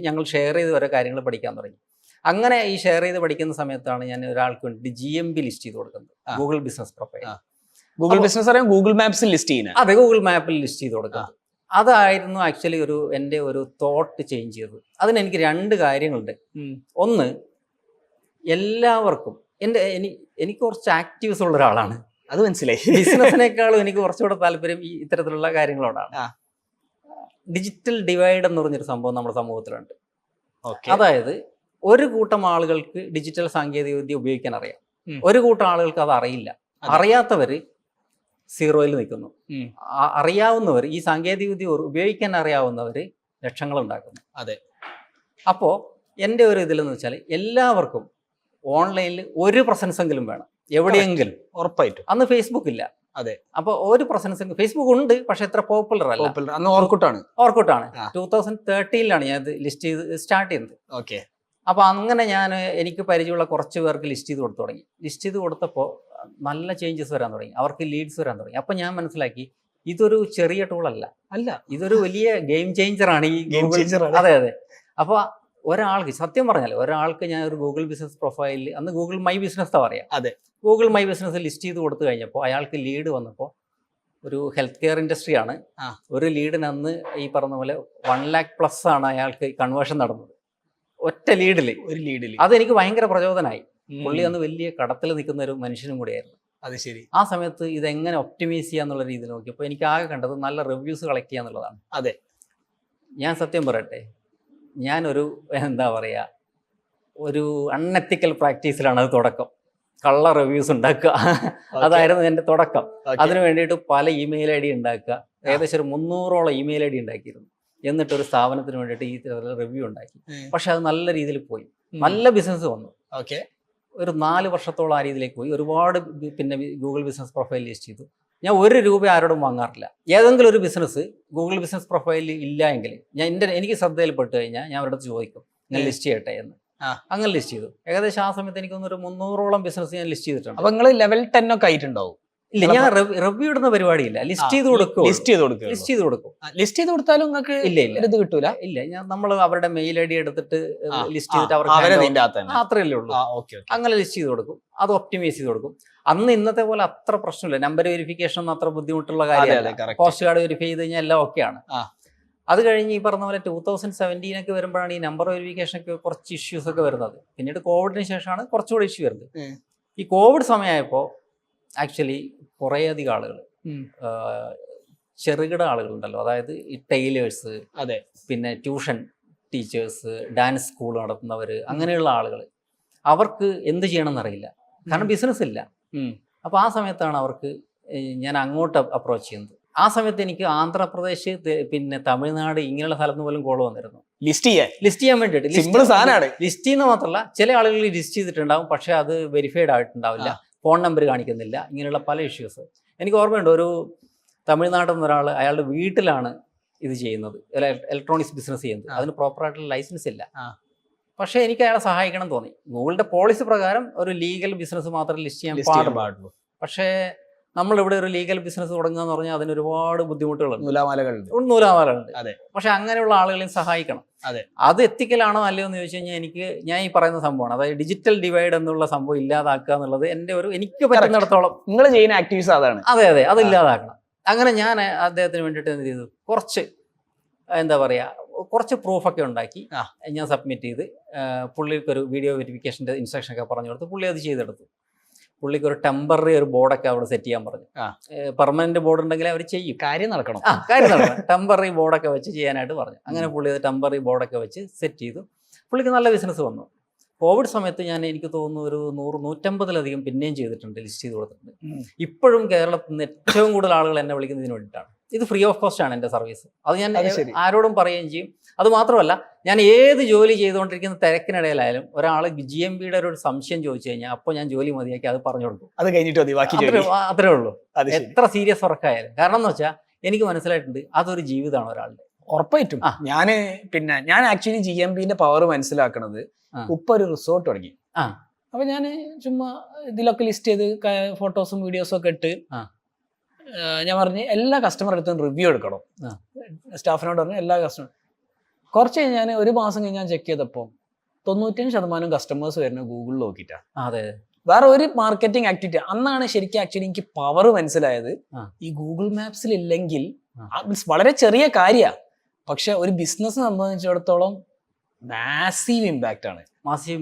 ഞങ്ങൾ ഷെയർ ചെയ്ത് ഓരോ കാര്യങ്ങൾ പഠിക്കാൻ തുടങ്ങി. അങ്ങനെ ഈ ഷെയർ ചെയ്ത് പഠിക്കുന്ന സമയത്താണ് ഞാൻ ഒരാൾക്ക് വേണ്ടി GMB ലിസ്റ്റ് ചെയ്ത് കൊടുക്കുന്നത്, Google business profile. Google business അറിയാം, ഗൂഗിൾ മാപ്സിൽ ലിസ്റ്റ് ചെയ്യുന്നത്. അതെ, ഗൂഗിൾ മാപ്പിൽ ലിസ്റ്റ് ചെയ്ത് കൊടുക്കുന്നത്. അതായിരുന്നു ആക്ച്വലി എൻ്റെ ഒരു തോട്ട് ചേഞ്ച് ചെയ്തത്. അതിന് എനിക്ക് 2 കാര്യങ്ങളുണ്ട്. ഒന്ന്, എല്ലാവർക്കും എനിക്ക് കുറച്ച് ആക്റ്റീവ്സ് ഉള്ള ഒരാളാണ്, അത് മനസ്സിലായി. ബിസിനസ്സിനേക്കാളും എനിക്ക് കുറച്ചുകൂടെ താല്പര്യം ഈ ഇത്തരത്തിലുള്ള കാര്യങ്ങളോടാണ്. ഡിജിറ്റൽ ഡിവൈഡ് എന്ന് പറഞ്ഞൊരു സംഭവം നമ്മുടെ സമൂഹത്തിലുണ്ട്. അതായത് ഒരു കൂട്ടം ആളുകൾക്ക് ഡിജിറ്റൽ സാങ്കേതിക വിദ്യ ഉപയോഗിക്കാൻ അറിയാം, ഒരു കൂട്ടം ആളുകൾക്ക് അത് അറിയില്ല. അറിയാത്തവര് 0-ൽ നിൽക്കുന്നു. അറിയാവുന്നവർ, ഈ സാങ്കേതിക വിദ്യ ഉപയോഗിക്കാൻ അറിയാവുന്നവർ ലക്ഷങ്ങൾ ഉണ്ടാക്കുന്നു. അതെ. അപ്പോൾ എൻ്റെ ഒരു ഇതിലെന്ന് വെച്ചാൽ എല്ലാവർക്കും ഓൺലൈനിൽ ഒരു പ്രസൻസ് എങ്കിലും വേണം, എവിടെയെങ്കിലും. ഉറപ്പായിട്ടും. അന്ന് ഫേസ്ബുക്ക് ഇല്ല. അതെ. അപ്പോൾ ഒരു പ്രസൻസ്, ഫേസ്ബുക്ക് ഉണ്ട് പക്ഷെ എത്ര പോപ്പുലർ അല്ല. അന്ന് ഓർക്കുട്ടാണ് 2013 ഞാൻ ഇത് ലിസ്റ്റ് ചെയ്ത് സ്റ്റാർട്ട് ചെയ്യുന്നത്. ഓക്കെ. അപ്പോൾ അങ്ങനെ എനിക്ക് പരിചയമുള്ള കുറച്ച് പേർക്ക് ലിസ്റ്റ് ചെയ്ത് കൊടുത്തു തുടങ്ങി. ലിസ്റ്റ് ചെയ്ത് കൊടുത്തപ്പോൾ നല്ല ചേഞ്ചസ് വരാൻ തുടങ്ങി, അവർക്ക് ലീഡ്സ് വരാൻ തുടങ്ങി. അപ്പം ഞാൻ മനസ്സിലാക്കി ഇതൊരു ചെറിയ ടൂളല്ല, ഇതൊരു വലിയ ഗെയിം ചേഞ്ചറാണ് ഈ ഗൂഗിൾ. അതെ അതെ. അപ്പോൾ ഒരാൾക്ക്, സത്യം പറഞ്ഞാൽ ഒരാൾക്ക് ഞാൻ ഒരു ഗൂഗിൾ ബിസിനസ് പ്രൊഫൈലിൽ, അന്ന് ഗൂഗിൾ മൈ ബിസിനസ് പറയാം, അതെ, ഗൂഗിൾ മൈ ബിസിനസ് ലിസ്റ്റ് ചെയ്ത് കൊടുത്തു കഴിഞ്ഞപ്പോൾ അയാൾക്ക് ലീഡ് വന്നപ്പോൾ, ഒരു ഹെൽത്ത് കെയർ ഇൻഡസ്ട്രിയാണ്, ഒരു ലീഡിന് അന്ന് ഈ പറഞ്ഞ പോലെ 1 lakh+ ആണ് അയാൾക്ക് കൺവേർഷൻ നടന്നത്, ഒറ്റ ലീഡിൽ. അതെനിക്ക് ഭയങ്കര പ്രചോദനമായി. പുള്ളി അന്ന് വലിയ കടത്തിൽ നിൽക്കുന്ന ഒരു മനുഷ്യനും കൂടിയായിരുന്നു. അത് ശരി. ആ സമയത്ത് ഇതെങ്ങനെ ഒപ്റ്റിമൈസ് ചെയ്യാന്നുള്ള രീതിയിൽ നോക്കിയപ്പോൾ എനിക്ക് ആകെ കണ്ടത് നല്ല റിവ്യൂസ് കളക്ട് ചെയ്യാന്നുള്ളതാണ്. അതെ. ഞാൻ സത്യം പറയട്ടെ, ഞാനൊരു എന്താ പറയുക, ഒരു അൺഎത്തിക്കൽ പ്രാക്ടീസിലാണ് അത് തുടക്കം. കള്ള റിവ്യൂസ് ഉണ്ടാക്കുക, അതായിരുന്നു എൻ്റെ തുടക്കം. അതിനു വേണ്ടിയിട്ട് പല ഇമെയിൽ ID ഉണ്ടാക്കുക, ഏകദേശം ഒരു 300ഓളം ഇമെയിൽ ID ഉണ്ടാക്കിയിരുന്നു. എന്നിട്ടൊരു സ്ഥാപനത്തിന് വേണ്ടിയിട്ട് ഈ റിവ്യൂ ഉണ്ടാക്കി. പക്ഷെ അത് നല്ല രീതിയിൽ പോയി, നല്ല ബിസിനസ് വന്നു. ഓക്കെ. ഒരു 4 വർഷത്തോളം ആ രീതിയിലേക്ക് പോയി. ഒരുപാട് പിന്നെ ഗൂഗിൾ ബിസിനസ് പ്രൊഫൈൽ ലിസ്റ്റ് ചെയ്തു. ഞാൻ 1 രൂപ ആരോടും വാങ്ങാറില്ല. ഏതെങ്കിലും ഒരു ബിസിനസ് ഗൂഗിൾ ബിസിനസ് പ്രൊഫൈലിൽ ഇല്ല എങ്കിൽ എനിക്ക് ശ്രദ്ധയിൽപ്പെട്ട് കഴിഞ്ഞാൽ ഞാൻ അവരുടെ ലിസ്റ്റ് ഞാൻ ലിസ്റ്റ് ചെയ്യട്ടെ എന്ന്. അങ്ങനെ ലിസ്റ്റ് ചെയ്തു. ഏകദേശം ആ സമയത്ത് എനിക്കൊന്നൊരു 300ഓളം ബിസിനസ് ഞാൻ ലിസ്റ്റ് ചെയ്തിട്ടുണ്ട്. അപ്പൊ നിങ്ങൾ ലെവൽ 10 ഒക്കെ ആയിട്ടുണ്ടാവും? ഇല്ല, ഞാൻ റിവ്യൂ ഇടുന്ന പരിപാടിയില്ല, ലിസ്റ്റ് ചെയ്ത് കൊടുക്കും. ലിസ്റ്റ് ചെയ്ത് കൊടുത്താലും നിങ്ങൾക്ക് ഇത് കിട്ടൂല? ഇല്ല, നമ്മൾ അവരുടെ മെയിൽ ID എടുത്തിട്ട് ലിസ്റ്റ് ചെയ്തിട്ട് അവർക്ക് അത്രയല്ലേ ഉള്ളൂ. അങ്ങനെ ലിസ്റ്റ് ചെയ്ത് കൊടുക്കും, അത് ഒപ്റ്റിമൈസ് ചെയ്ത് കൊടുക്കും. അന്ന് ഇന്നത്തെ പോലെ അത്ര പ്രശ്നമില്ല, നമ്പർ വെരിഫിക്കേഷൻ ഒന്നും അത്ര ബുദ്ധിമുട്ടുള്ള കാര്യമല്ല. പോസ്റ്റ് കാർഡ് വെരിഫൈ ചെയ്ത് കഴിഞ്ഞാൽ എല്ലാം ഓക്കെയാണ്. അത് കഴിഞ്ഞ് ഈ പറഞ്ഞ പോലെ 2017 ഒക്കെ വരുമ്പോഴാണ് ഈ നമ്പർ വെരിഫിക്കേഷൻ ഒക്കെ കുറച്ച് ഇഷ്യൂസ് ഒക്കെ വരുന്നത്. പിന്നീട് കോവിഡിന് ശേഷമാണ് കുറച്ചുകൂടി ഇഷ്യൂ വരുന്നത്. ഈ കോവിഡ് സമയമായപ്പോൾ ആക്ച്വലി കുറേയധികം ആളുകൾ, ചെറുകിട ആളുകളുണ്ടല്ലോ, അതായത് ഈ ടൈലേഴ്സ്, അതെ, പിന്നെ ട്യൂഷൻ ടീച്ചേഴ്സ്, ഡാൻസ് സ്കൂൾ നടത്തുന്നവർ, അങ്ങനെയുള്ള ആളുകൾ, അവർക്ക് എന്ത് ചെയ്യണമെന്ന് അറിയില്ല, കാരണം ബിസിനസ് ഇല്ല. അപ്പോൾ ആ സമയത്താണ് അവർക്ക് ഞാൻ അങ്ങോട്ട് അപ്രോച്ച് ചെയ്യുന്നത്. ആ സമയത്ത് എനിക്ക് ആന്ധ്രാപ്രദേശ്, പിന്നെ തമിഴ്നാട്, ഇങ്ങനെയുള്ള സ്ഥലത്ത് പോലും കോൾ വന്നിരുന്നു ലിസ്റ്റ് ചെയ്യാൻ വേണ്ടിയിട്ട്. ലിസ്റ്റ് ചെയ്യുന്ന മാത്രമല്ല, ചില ആളുകൾ ലിസ്റ്റ് ചെയ്തിട്ടുണ്ടാവും പക്ഷെ അത് വെരിഫൈഡ് ആയിട്ടുണ്ടാവില്ല, ഫോൺ നമ്പർ കാണിക്കുന്നില്ല, ഇങ്ങനെയുള്ള പല ഇഷ്യൂസ്. എനിക്ക് ഓർമ്മയുണ്ട്, ഒരു തമിഴ്നാട്ടിൽ നിന്ന് ഒരാൾ, അയാളുടെ വീട്ടിലാണ് ഇത് ചെയ്യുന്നത്, ഇലക്ട്രോണിക്സ് ബിസിനസ് ചെയ്യുന്നത്. അതിന് പ്രോപ്പറായിട്ടുള്ള ലൈസൻസ് ഇല്ല. പക്ഷേ എനിക്ക് അയാളെ സഹായിക്കണം തോന്നി. ഗൂഗിളിന്റെ പോളിസി പ്രകാരം ഒരു ലീഗൽ ബിസിനസ് മാത്രമേ ലിസ്റ്റ് ചെയ്യാൻ പാടുള്ളൂ. പക്ഷേ നമ്മളിവിടെ ഒരു ലീഗൽ ബിസിനസ് തുടങ്ങുക എന്ന് പറഞ്ഞാൽ അതിന് ഒരുപാട് ബുദ്ധിമുട്ടുകളുണ്ട്, നൂലാമാലകളുണ്ട്. പക്ഷെ അങ്ങനെയുള്ള ആളുകളെയും സഹായിക്കണം. അത് എത്തിക്കലാണോ അല്ലയോ എന്ന് ചോദിച്ചു കഴിഞ്ഞാൽ ഞാൻ ഈ പറയുന്ന സംഭവമാണ്, അതായത് ഡിജിറ്റൽ ഡിവൈഡ് എന്നുള്ള സംഭവം ഇല്ലാതാക്കുക എന്നുള്ളത് എനിക്ക് പറ്റുന്നിടത്തോളം നിങ്ങൾ ചെയ്യുന്ന ആക്ടിവിറ്റീസ് അതാണ്. അതെ, അത് ഇല്ലാതാക്കണം. അങ്ങനെ ഞാൻ അദ്ദേഹത്തിന് വേണ്ടിയിട്ട് എന്ത് ചെയ്തു, കുറച്ച് പ്രൂഫൊക്കെ ഉണ്ടാക്കി ഞാൻ സബ്മിറ്റ് ചെയ്ത്, പുള്ളിക്കൊരു വീഡിയോ വെരിഫിക്കേഷൻ്റെ ഇൻസ്ട്രക്ഷനൊക്കെ പറഞ്ഞു കൊടുത്ത് പുള്ളി അത് ചെയ്തെടുത്തു. പുള്ളിക്ക് ഒരു ടെമ്പററി ഒരു ബോർഡൊക്കെ അവിടെ സെറ്റ് ചെയ്യാൻ പറഞ്ഞു. പെർമനന്റ് ബോർഡ് ഉണ്ടെങ്കിൽ അവർ ചെയ്യും, കാര്യം നടക്കണം. ടെമ്പററി ബോർഡൊക്കെ വെച്ച് ചെയ്യാനായിട്ട് പറഞ്ഞു. അങ്ങനെ പുള്ളി അത് ടെമ്പററി ബോർഡൊക്കെ വെച്ച് സെറ്റ് ചെയ്തു. പുള്ളിക്ക് നല്ല ബിസിനസ് വന്നു. കോവിഡ് സമയത്ത് എനിക്ക് തോന്നുന്നു ഒരു 100-150 പിന്നെയും ചെയ്തിട്ടുണ്ട്, ലിസ്റ്റ് ചെയ്ത് കൊടുത്തിട്ടുണ്ട്. ഇപ്പോഴും കേരളത്തിൽ നിന്ന് ഏറ്റവും കൂടുതൽ ആളുകൾ എന്നെ വിളിക്കുന്നതിന് വേണ്ടിയിട്ടാണ്. ഇത് ഫ്രീ ഓഫ് കോസ്റ്റ് ആണ് എൻ്റെ സർവീസ്. അത് ഞാൻ ആരോടും പറയുകയും ചെയ്യും. അത് മാത്രമല്ല, ഞാൻ ഏത് ജോലി ചെയ്തുകൊണ്ടിരിക്കുന്ന തിരക്കിനിടയിലായാലും ഒരാൾ GMBയുടെ ഒരു സംശയം ചോദിച്ചു കഴിഞ്ഞാൽ അപ്പോൾ ഞാൻ ജോലി മതിയാക്കി അത് പറഞ്ഞു കൊടുക്കും. അത് കഴിഞ്ഞിട്ട് അത്രേ ഉള്ളൂ, എത്ര സീരിയസ് വർക്കായാലും. കാരണം എന്ന് വെച്ചാൽ എനിക്ക് മനസ്സിലായിട്ടുണ്ട് അതൊരു ജീവിതമാണ് ഒരാളുടെ. ഉറപ്പായിട്ടും. ഞാൻ ആക്ച്വലി GMBന്റെ പവർ മനസ്സിലാക്കണത്, ഉപ്പ ഒരു റിസോർട്ട് തുടങ്ങി. അപ്പൊ ഞാൻ ചുമ്മാ ഇതിലൊക്കെ ലിസ്റ്റ് ചെയ്ത് ഫോട്ടോസും വീഡിയോസും ഒക്കെ ഇട്ട് ഞാൻ പറഞ്ഞു എല്ലാ കസ്റ്റമർ അടുത്തും റിവ്യൂ എടുക്കണം. സ്റ്റാഫിനോട് പറഞ്ഞു എല്ലാ കസ്റ്റമർ. കുറച്ച് കഴിഞ്ഞ് ഞാൻ ഒരു മാസം കഴിഞ്ഞ് ഞാൻ ചെക്ക് ചെയ്തപ്പോൾ 95% കസ്റ്റമേഴ്സ് വരുന്നത് ഗൂഗിളിൽ നോക്കിയിട്ടാണ്. അതെ. വേറെ ഒരു മാർക്കറ്റിംഗ് ആക്ടിവിറ്റി അന്നാണ് ശരിക്കും ആക്ച്വലി എനിക്ക് പവർ മനസ്സിലായത്. ആ. ഈ ഗൂഗിൾ മാപ്സിൽ ഇല്ലെങ്കിൽ ആ. വളരെ ചെറിയ കാര്യമാണ്, പക്ഷെ ഒരു ബിസിനസ് സംബന്ധിച്ചിടത്തോളം മാസീവ് ഇമ്പാക്റ്റ് ആണ്. മാസീവ്